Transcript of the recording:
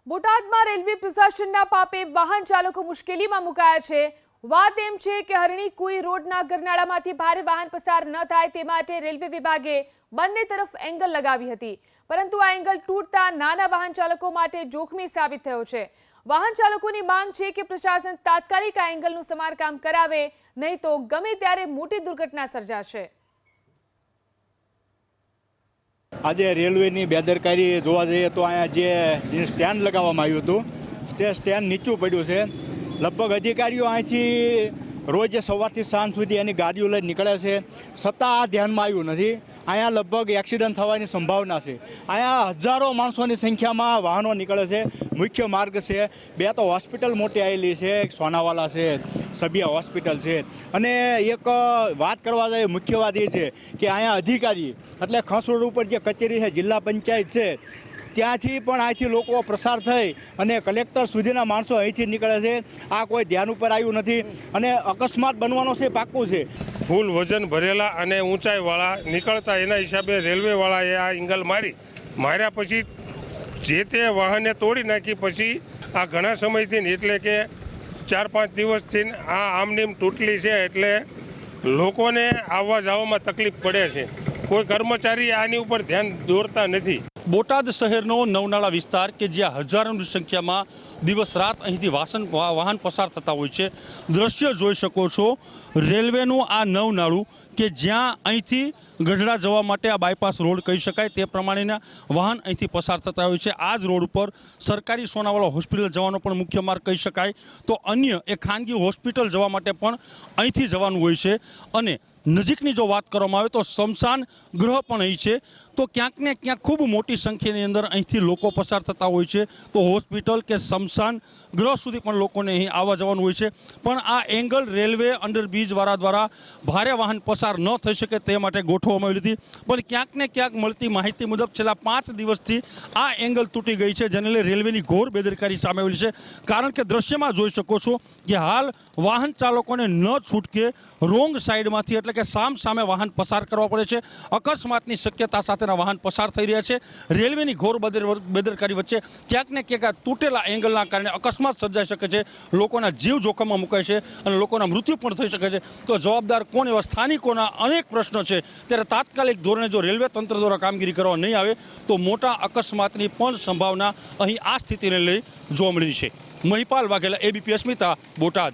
બોટાદમાં રેલવે પ્રશાસનના પાપે વાહન ચાલકો મુશ્કેલીમાં મુકાયા છે। વાત એમ છે કે હરણીકુઈ રોડના ગરનાળામાંથી ભારે વાહન પસાર ન થાય તે માટે રેલવે વિભાગે બંને તરફ એંગલ લગાવી હતી, પરંતુ આ એંગલ તૂટતા નાના વાહન ચાલકો માટે જોખમી સાબિત થયો છે। વાહન ચાલકોની માંગ છે કે પ્રશાસન તાત્કાલિક આ એંગલનું સમારકામ કરાવે, નહીં તો ગમે ત્યારે મોટી દુર્ઘટના સર્જાશે। આજે રેલવેની બેદરકારી જોવા જઈએ તો અહીંયા જે સ્ટેન્ડ લગાવવામાં આવ્યું હતું તે સ્ટેન્ડ નીચું પડ્યું છે। લગભગ અધિકારીઓ અહીંથી રોજ સવારથી સાંજ સુધી એની ગાડીઓ લઈને નીકળે છે, છતાં આ ધ્યાનમાં આવ્યું નથી। અહીંયા લગભગ એક્સિડન્ટ થવાની સંભાવના છે। અહીંયા હજારો માણસોની સંખ્યામાં વાહનો નીકળે છે। મુખ્ય માર્ગ છે, બે તો હોસ્પિટલ મોટી આવેલી છે, સોનાવાલા છે, સબિયા હોસ્પિટલ છે। અને એક વાત કરવા જાય, મુખ્ય વાત એ છે કે અહીંયા અધિકારી એટલે ખસ રોડ ઉપર જે કચેરી છે, જિલ્લા પંચાયત છે, ત્યાંથી પણ અહીંથી લોકો પ્રસાર થઈ અને કલેક્ટર સુધીના માણસો અહીંથી નીકળે છે। આ કોઈ ધ્યાન ઉપર આવ્યું નથી અને અકસ્માત બનવાનો છે, પાક્કું છે। ફૂલ વજન ભરેલા અને ઊંચાઈવાળા નીકળતા એના હિસાબે રેલવેવાળાએ આ એંગલ માર્યા પછી જે તે વાહનને તોડી નાખી। પછી આ ઘણા સમયથી એટલે કે 4-5 દિવસથી આ આમનેમ તૂટલી છે, એટલે લોકોને આવવા જવામાં તકલીફ પડે છે। કોઈ કર્મચારી આની ઉપર ધ્યાન દોરતા નથી। બોટાદ શહેરનો નવનાળા વિસ્તાર કે જ્યાં હજારોની સંખ્યામાં દિવસ રાત અહીંથી વાહન પસાર થતા હોય છે। દ્રશ્ય જોઈ શકો છો, રેલવેનું આ નવનાળું કે જ્યાં અહીંથી ગઢડા જવા માટે આ બાયપાસ રોડ કહી શકાય તે પ્રમાણેના વાહન અહીંથી પસાર થતા હોય છે। આ જ રોડ ઉપર સરકારી સોનાવાલા હોસ્પિટલ જવાનો પણ મુખ્ય માર્ગ કહી શકાય, તો અન્ય એ ખાનગી હોસ્પિટલ જવા માટે પણ અહીંથી જવાનું હોય છે। અને નજીકની જો વાત કરવામાં આવે તો સ્મશાન ગૃહ પણ અહીં છે, તો ક્યાંક ને ક્યાંક ખૂબ મોટી સંખ્યાની અંદર અહીંથી લોકો પસાર થતા હોય છે। તો હોસ્પિટલ કે સ્મશાન ગૃહ સુધી પણ લોકોને અહીં આવવા જવાનું હોય છે, પણ આ એંગલ રેલવે અંડરબ્રિજવાળા દ્વારા ભારે વાહન પસાર ન થઈ શકે તે માટે ગોઠવવામાં આવી હતી, પણ ક્યાંક ને ક્યાંક મળતી માહિતી મુજબ છેલ્લા 5 દિવસથી આ એંગલ તૂટી ગઈ છે, જેને લઈ રેલવેની ઘોર બેદરકારી સામે આવેલી છે। કારણ કે દ્રશ્યમાં જોઈ શકો છો કે હાલ વાહન ચાલકોને ન છૂટકે રોંગ સાઈડમાંથી એટલે કે સામે વાહન પસાર કરવા પડે છે। અકસ્માતની શક્યતા સાથેના વાહન પસાર થઈ રહ્યા છે। રેલવેની ઘોર બેદરકારી વચ્ચે ક્યાંક ને ક્યાંક આ તૂટેલા એંગલના કારણે અકસ્માત સર્જાઈ શકે છે, લોકોના જીવ જોખમમાં મુકાય છે અને લોકોના મૃત્યુ પણ થઈ શકે છે। તો જવાબદાર કોણ, એવા સ્થાનિકોના અનેક પ્રશ્નો છે। ત્યારે તાત્કાલિક ધોરણે જો રેલવે તંત્ર દ્વારા કામગીરી કરવા નહીં આવે તો મોટા અકસ્માતની પણ સંભાવના અહીં આ સ્થિતિને લઈ જોવા મળી છે। મહિપાલ વાઘેલા, ABP અસ્મિતા, બોટાદ।